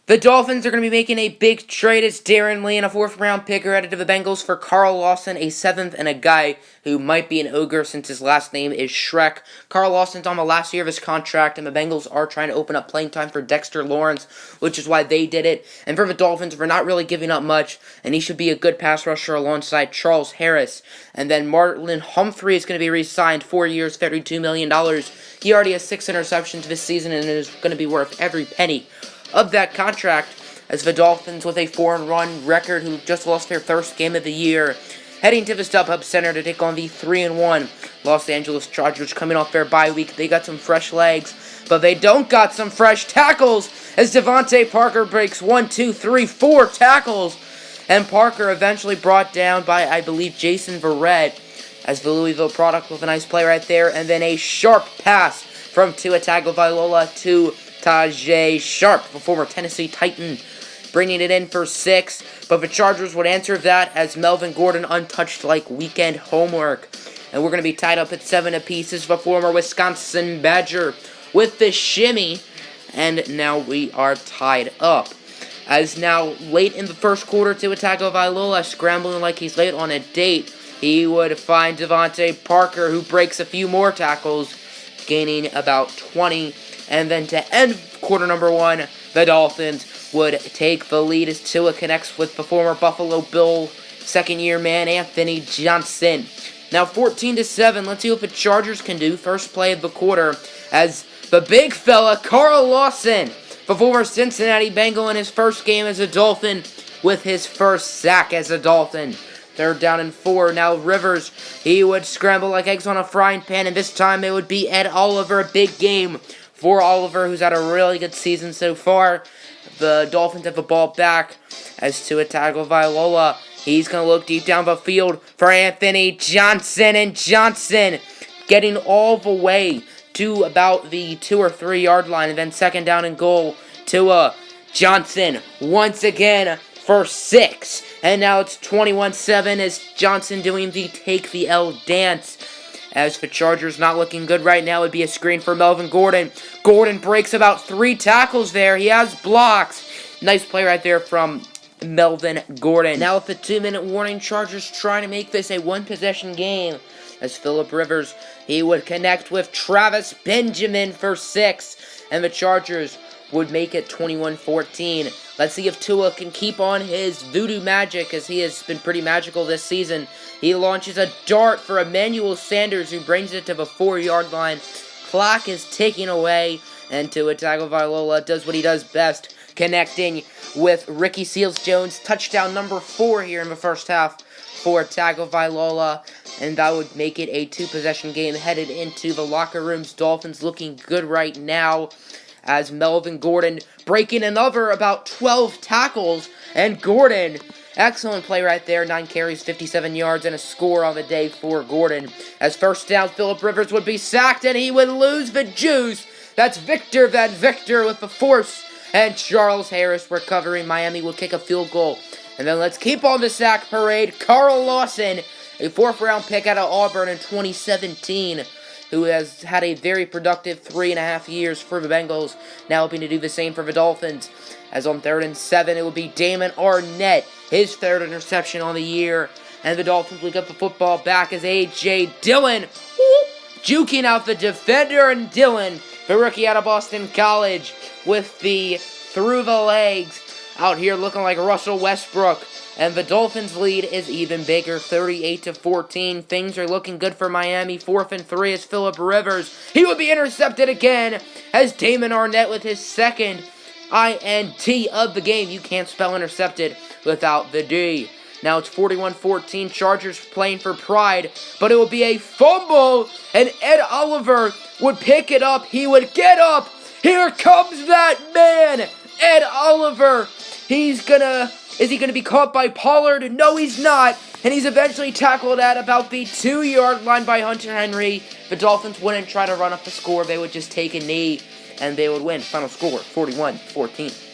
The Dolphins are going to be making a big trade. It's Darren Lee and a 4th-round pick are added to the Bengals for Carl Lawson, a 7th, and a guy who might be an ogre since his last name is Shrek. Carl Lawson's on the last year of his contract, and the Bengals are trying to open up playing time for Dexter Lawrence, which is why they did it. And for the Dolphins, we're not really giving up much, and he should be a good pass rusher alongside Charles Harris. And then Marlon Humphrey is going to be re-signed, 4 years, $32 million. He already has 6 interceptions this season, and is going to be worth every penny of that contract, as the Dolphins, with a 4-1 record, who just lost their first game of the year, heading to the StubHub Center to take on the 3-1 Los Angeles Chargers coming off their bye week. They got some fresh legs, but they don't got some fresh tackles, as Devontae Parker breaks 4 tackles, and Parker eventually brought down by, I believe, Jason Verrett, as the Louisville product with a nice play right there, and then a sharp pass from Tua Tagovailoa to Tajay Sharp, the former Tennessee Titan, bringing it in for 6, but the Chargers would answer that as Melvin Gordon untouched like weekend homework. And we're going to be tied up at 7 apiece as the former Wisconsin Badger with the shimmy, and now we are tied up. As now, late in the first quarter, Tua Tagovailoa scrambling like he's late on a date. He would find Devontae Parker, who breaks a few more tackles, gaining about 20. And then to end quarter number 1, the Dolphins would take the lead as Tua connects with the former Buffalo Bill second-year man Anthony Johnson. Now 14-7, let's see what the Chargers can do. First play of the quarter as the big fella, Carl Lawson, the former Cincinnati Bengal in his first game as a Dolphin, with his first sack as a Dolphin. 3rd down and 4. Now Rivers, he would scramble like eggs on a frying pan, and this time it would be Ed Oliver. A big game for Oliver, who's had a really good season so far. The Dolphins have the ball back as Tua Tagovailoa. He's going to look deep down the field for Anthony Johnson, and Johnson getting all the way to about the 2 or 3 yard line, and then 2nd down and goal. Tua Johnson once again for 6. And now it's 21-7 as Johnson doing the take the L dance. As the Chargers not looking good right now, it'd be a screen for Melvin Gordon. Gordon breaks about 3 tackles there. He has blocks. Nice play right there from Melvin Gordon. Now with the 2-minute warning, Chargers trying to make this a 1-possession game. As Phillip Rivers, he would connect with Travis Benjamin for 6. And the Chargers would make it 21-14. Let's see if Tua can keep on his voodoo magic, as he has been pretty magical this season. He launches a dart for Emmanuel Sanders, who brings it to the 4-yard line. Clock is ticking away, and Tua Tagovailoa does what he does best, connecting with Ricky Seals-Jones. Touchdown number 4 here in the first half for Tagovailoa, and that would make it a 2-possession game headed into the locker rooms. Dolphins looking good right now, as Melvin Gordon breaking another about 12 tackles, and Gordon, excellent play right there, 9 carries, 57 yards, and a score on the day for Gordon. As first down, Phillip Rivers would be sacked, and he would lose the juice. That's Victor Van Victor with the force, and Charles Harris recovering. Miami will kick a field goal. And then let's keep on the sack parade. Carl Lawson, a 4th-round pick out of Auburn in 2017, who has had a very productive 3.5 years for the Bengals, now hoping to do the same for the Dolphins. As on 3rd and 7, it will be Damon Arnett, his 3rd interception on the year. And the Dolphins will get the football back as A.J. Dillon, juking out the defender, and Dillon, the rookie out of Boston College, with the through the legs, out here looking like Russell Westbrook. And the Dolphins' lead is even bigger, 38-14. Things are looking good for Miami. 4th and 3 is Phillip Rivers. He will be intercepted again as Damon Arnett with his 2nd INT of the game. You can't spell intercepted without the D. Now it's 41-14. Chargers playing for pride, but it will be a fumble, and Ed Oliver would pick it up. He would get up. Here comes that man, Ed Oliver. Is he going to be caught by Pollard? No, he's not. And he's eventually tackled at about the 2-yard line by Hunter Henry. The Dolphins wouldn't try to run up the score. They would just take a knee, and they would win. Final score, 41-14.